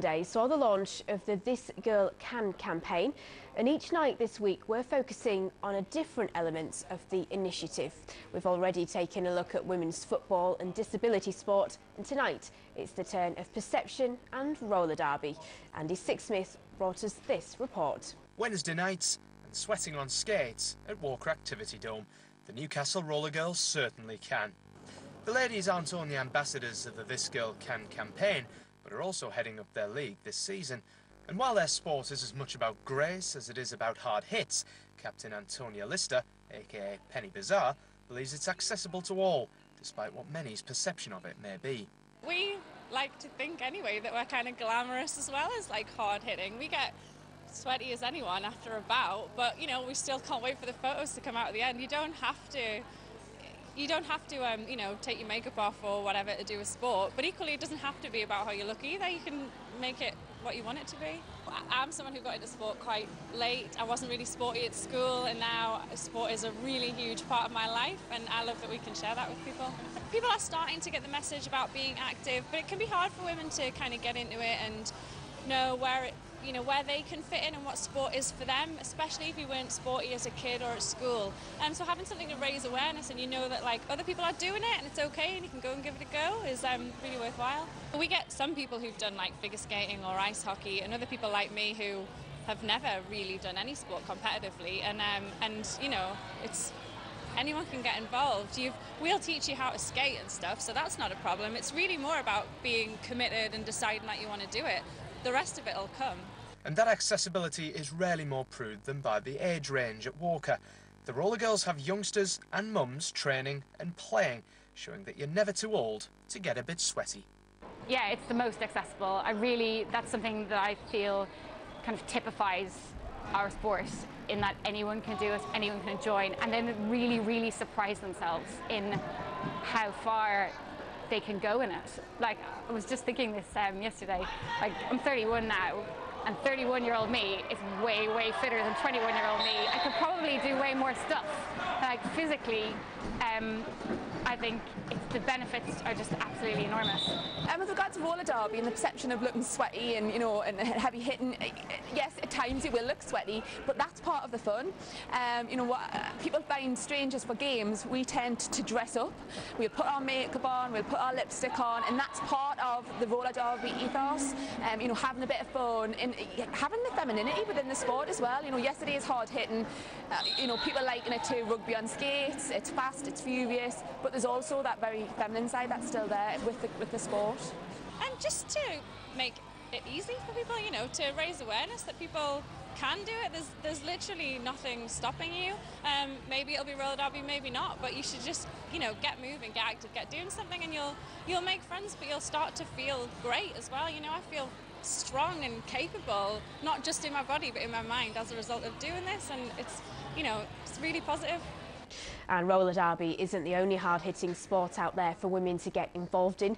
Sunday saw the launch of the This Girl Can campaign, and each night this week we're focusing on a different element of the initiative. We've already taken a look at women's football and disability sport, and tonight it's the turn of perception and roller derby. Andy Sixsmith brought us this report. Wednesday nights and sweating on skates at Walker Activity Dome. The Newcastle Roller Girls certainly can. The ladies aren't only ambassadors of the This Girl Can campaign, but are also heading up their league this season. And while their sport is as much about grace as it is about hard hits, Captain Antonia Lister, aka Penny Bazaar, believes it's accessible to all, despite what many's perception of it may be. We like to think anyway that we're kind of glamorous as well as like hard hitting. We get sweaty as anyone after a bout, but you know, we still can't wait for the photos to come out at the end. You don't have to you know, take your makeup off or whatever to do a sport, but equally it doesn't have to be about how you look either. You can make it what you want it to be. I'm someone who got into sport quite late. I wasn't really sporty at school, and now sport is a really huge part of my life, and I love that we can share that with people. People are starting to get the message about being active, but it can be hard for women to kind of get into it and know where they can fit in and what sport is for them, especially if you weren't sporty as a kid or at school. So having something to raise awareness, and you know that like other people are doing it and it's okay and you can go and give it a go, is really worthwhile. We get some people who've done like figure skating or ice hockey, and other people like me who have never really done any sport competitively, and you know, it's anyone can get involved. We'll teach you how to skate and stuff, so that's not a problem. It's really more about being committed and deciding that you want to do it. The rest of it will come. And that accessibility is rarely more proved than by the age range at Walker. The Roller Girls have youngsters and mums training and playing, showing that you're never too old to get a bit sweaty. Yeah, it's the most accessible. That's something that I feel kind of typifies our sport, in that anyone can do it, anyone can join, and then really, really surprise themselves in how far they can go in it. Like, I was just thinking this yesterday, like I'm 31 now, and 31-year-old me is way, way fitter than 21-year-old me. I could probably do way more stuff. Like physically, I think the benefits are just absolutely enormous. With regards to roller derby and the perception of looking sweaty and, you know, and heavy hitting, yes, at times it will look sweaty, but that's part of the fun. You know, what people find strange is for games, we tend to dress up. We'll put our makeup on, we'll put our lipstick on, and that's part of the roller derby ethos. You know, having a bit of fun and having the femininity within the sport as well. You know, yes, it is hard hitting. You know, people liken it to rugby on skates. It's fast, it's furious, but there's also that very feminine side that's still there with the sport. And just to make it easy for people, you know, to raise awareness that people can do it. There's literally nothing stopping you. Maybe it'll be roller derby, maybe not, but you should just, you know, get moving, get active, get doing something, and you'll make friends, but you'll start to feel great as well. You know, I feel strong and capable, not just in my body but in my mind as a result of doing this, and it's, you know, it's really positive. And roller derby isn't the only hard-hitting sport out there for women to get involved in.